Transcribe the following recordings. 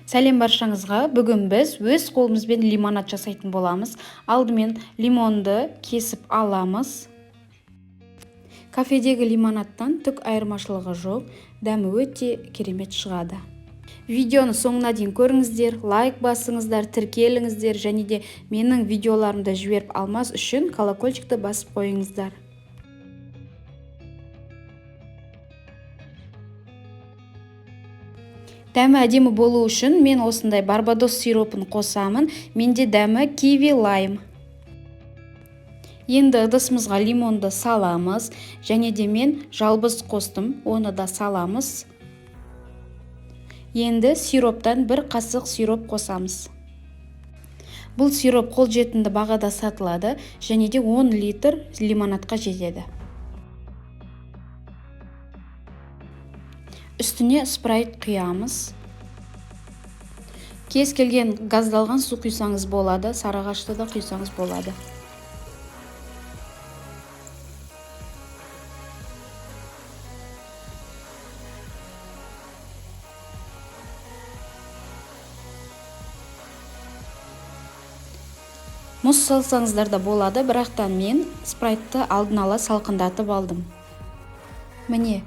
Сәлем баршаңызға. Бүгін біз өз қолымызбен лимонад жасайтын боламыз. Алдымен лимонды кесіп аламыз. Кафедегі лимонадтан түк айырмашылығы жоқ. Дәмі өте керемет шығады. Видеоны соңына дейін көріңіздер, лайк басыңыздар, тіркеліңіздер және де менің видеоларымды жіберіп алмас үшін колокольчикті басып қойыңыздар. Дәмі әдемі болу үшін мен осындай барбадос сиропын қосамын. Менде дәмі киви лайм. Енді ыдысымызға лимонды саламыз, және де мен жалбыз қостым, оны да саламыз. Енді сироптан бір қасық сироп қосамыз. Бұл сироп қолжетімді бағада сатылады, және де 10 литр лимонадқа жетеді. Үстіне спрайт құямыз. Кез келген газдалған су құйсаңыз болады, сарыағашты да құйсаңыз болады. Мұз салсаңыздар да болады, бірақтан мен спрайтты алдын ала салқындатып алдым. Міне,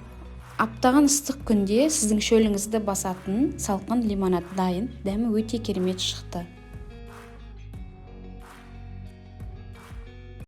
аптаған ыстық күнде сіздің шөліңізді басатын салқын лимонад дайын. Дәмі өте керемет шықты.